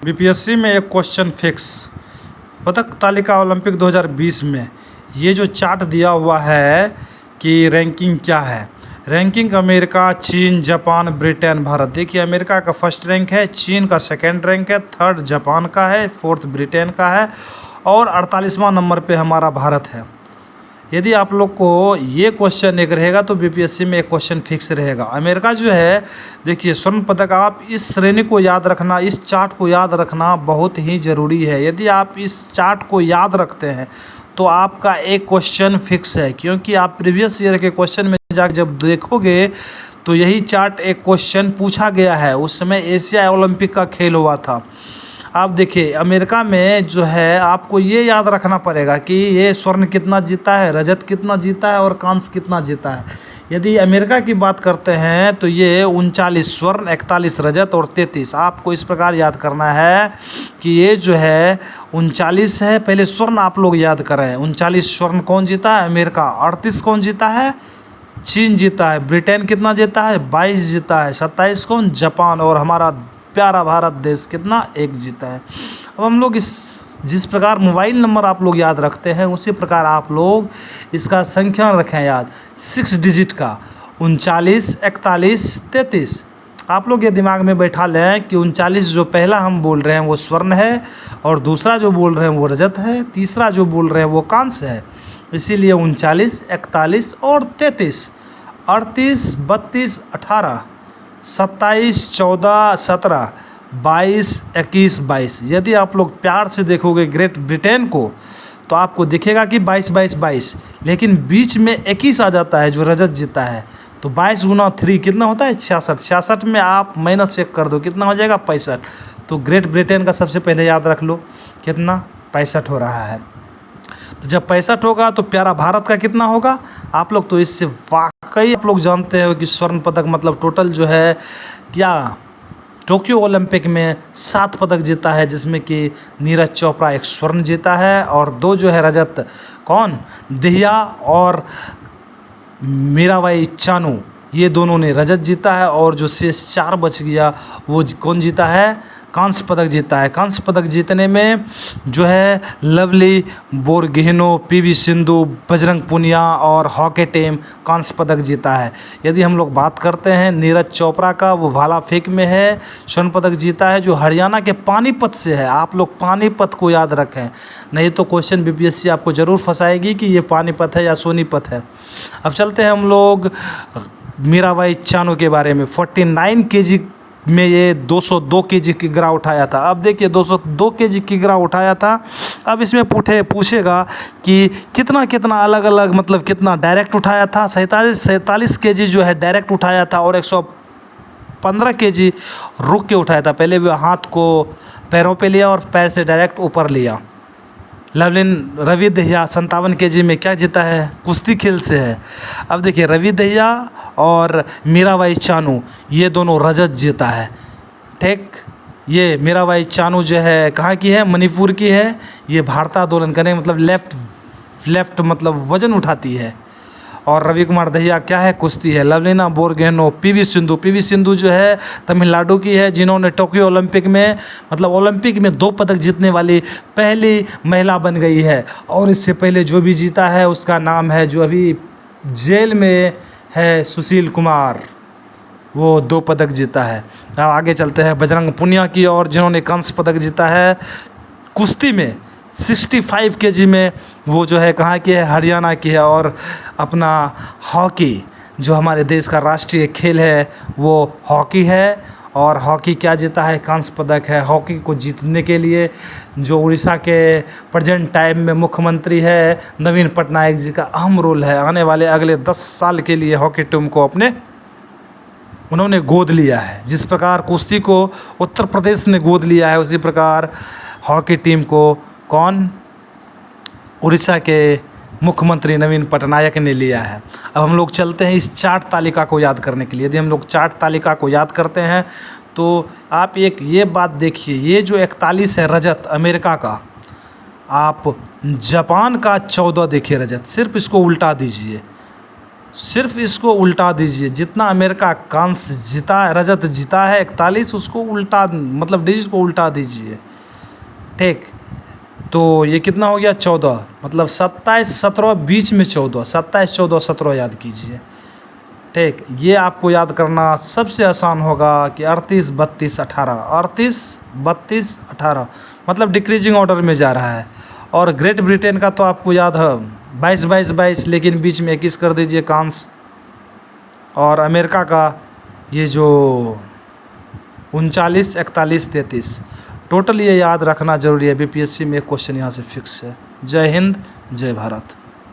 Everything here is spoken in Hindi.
बीपीएससी में एक क्वेश्चन फिक्स। पदक तालिका ओलंपिक 2020 में ये जो चार्ट दिया हुआ है कि रैंकिंग क्या है। रैंकिंग अमेरिका, चीन, जापान, ब्रिटेन, भारत। देखिए, अमेरिका का फर्स्ट रैंक है, चीन का सेकंड रैंक है, थर्ड जापान का है, फोर्थ ब्रिटेन का है और 48वां नंबर पे हमारा भारत है। यदि आप लोग को ये क्वेश्चन एक रहेगा तो बीपीएससी में एक क्वेश्चन फिक्स रहेगा। अमेरिका जो है, देखिए, स्वर्ण पदक, आप इस श्रेणी को याद रखना, इस चार्ट को याद रखना बहुत ही ज़रूरी है। यदि आप इस चार्ट को याद रखते हैं तो आपका एक क्वेश्चन फिक्स है, क्योंकि आप प्रीवियस ईयर के क्वेश्चन में जाकर जब देखोगे तो यही चार्ट एक क्वेश्चन पूछा गया है। उस समय एशिया ओलंपिक का खेल हुआ था। आप देखिए, अमेरिका में जो है आपको ये याद रखना पड़ेगा कि ये स्वर्ण कितना जीता है, रजत कितना जीता है और कांस्य कितना जीता है। यदि अमेरिका की बात करते हैं तो ये 39 स्वर्ण, 41 रजत और 33। आपको इस प्रकार याद करना है कि ये जो है 39 है। पहले स्वर्ण आप लोग याद करें। 39 स्वर्ण कौन जीता है? अमेरिका। 38 कौन जीता है? चीन जीता है। ब्रिटेन कितना जीता है? 22 जीता है। 27 कौन? जापान। और हमारा प्यारा भारत देश कितना? 1 जीता है। अब हम लोग जिस प्रकार मोबाइल नंबर आप लोग याद रखते हैं उसी प्रकार आप लोग इसका संख्या रखें याद, 6 डिजिट का। 39, 41, 33। आप लोग ये दिमाग में बैठा लें कि 39 जो पहला हम बोल रहे हैं वो स्वर्ण है, और दूसरा जो बोल रहे हैं वो रजत है, तीसरा जो बोल रहे हैं वो कांस्य है। इसीलिए 39, 41 और 33। 38, 32, 18, 27, 14, 17, 22, 21, 22। यदि आप लोग प्यार से देखोगे ग्रेट ब्रिटेन को तो आपको दिखेगा कि 22, 22, 22, लेकिन बीच में 21 आ जाता है जो रजत जीता है। तो 22 गुना 3 कितना होता है? 66। 66 में आप -1 कर दो, कितना हो जाएगा? 65। तो ग्रेट ब्रिटेन का सबसे पहले याद रख लो, कितना? 65 हो रहा है। तो जब 65 होगा तो प्यारा भारत का कितना होगा? आप लोग तो इससे वाकई आप लोग जानते हो कि स्वर्ण पदक मतलब टोटल जो है क्या, टोक्यो ओलंपिक में 7 पदक जीता है, जिसमें कि नीरज चोपड़ा 1 स्वर्ण जीता है और 2 जो है रजत। कौन? दहिया और मीराबाई चानू, ये दोनों ने रजत जीता है। और जो शेष 4 बच गया वो कौन जीता है? कांस्य पदक जीता है। कांस्य पदक जीतने में जो है लवली बोरगोहेन, पीवी सिंधु, बजरंग पुनिया और हॉकी टीम कांस्य पदक जीता है। यदि हम लोग बात करते हैं नीरज चोपड़ा का, वो भाला फेंक में है, स्वर्ण पदक जीता है, जो हरियाणा के पानीपत से है। आप लोग पानीपत को याद रखें, नहीं तो क्वेश्चन बीपीएससी आपको ज़रूर फंसाएगी कि ये पानीपत है या सोनीपत है। अब चलते हैं हम लोग मीराबाई चानू के बारे में। 49 केजी में ये 202 केजी किग्रा उठाया था। अब देखिए, 202 केजी किग्रा उठाया था। अब इसमें पूछेगा कि कितना कितना अलग अलग, मतलब कितना डायरेक्ट उठाया था। 47 केजी जो है डायरेक्ट उठाया था और 115 केजी रुक के उठाया था। पहले वो हाथ को पैरों पे लिया और पैर से डायरेक्ट ऊपर लिया। रवि दहिया 57 केजी में क्या जीता है? कुश्ती खेल से है। अब देखिए, रवि दहिया और मीराबाई चानू ये दोनों रजत जीता है। ठीक, ये मीराबाई चानू जो है कहाँ की है? मणिपुर की है। ये भारतांदोलन करने मतलब लेफ्ट मतलब वजन उठाती है। और रवि कुमार दहिया क्या है? कुश्ती है। लवलीना बोरगोहेन, पीवी सिंधु जो है तमिलनाडु की है, जिन्होंने टोक्यो ओलंपिक में मतलब ओलंपिक में 2 पदक जीतने वाली पहली महिला बन गई है। और इससे पहले जो भी जीता है उसका नाम है, जो अभी जेल में है, सुशील कुमार, वो 2 पदक जीता है। अब आगे चलते हैं बजरंग पुनिया की और, जिन्होंने कांस्य पदक जीता है कुश्ती में 65 केजी में। वो जो है कहाँ की है? हरियाणा की है। और अपना हॉकी, जो हमारे देश का राष्ट्रीय खेल है, वो हॉकी है। और हॉकी क्या जीता है? कांस्य पदक है। हॉकी को जीतने के लिए जो उड़ीसा के प्रेजेंट टाइम में मुख्यमंत्री है नवीन पटनायक जी का अहम रोल है। आने वाले अगले 10 साल के लिए हॉकी टीम को उन्होंने गोद लिया है। जिस प्रकार कुश्ती को उत्तर प्रदेश ने गोद लिया है, उसी प्रकार हॉकी टीम को कौन? उड़ीसा के मुख्यमंत्री नवीन पटनायक ने लिया है। अब हम लोग चलते हैं इस चार्ट तालिका को याद करने के लिए। यदि हम लोग चार्ट तालिका को याद करते हैं तो आप एक ये बात देखिए, ये जो 41 है रजत अमेरिका का, आप जापान का 14 देखिए रजत। सिर्फ इसको उल्टा दीजिए, सिर्फ इसको उल्टा दीजिए, जितना अमेरिका कांस्य जीता है, रजत जीता है 41, उसको उल्टा, मतलब डिजिट को उल्टा दीजिए। ठीक, तो ये कितना हो गया 14, मतलब 27 17 बीच में 14, 27 14 17 याद कीजिए। ठीक, ये आपको याद करना सबसे आसान होगा कि 38 32 18, 38 32 18, मतलब डिक्रीजिंग ऑर्डर में जा रहा है। और ग्रेट ब्रिटेन का तो आपको याद है 22 22 22, लेकिन बीच में 21 कर दीजिए कांस। और अमेरिका का ये जो 39 41 33, टोटल ये याद रखना ज़रूरी है। बीपीएससी में एक क्वेश्चन यहाँ से फिक्स है। जय हिंद, जय भारत।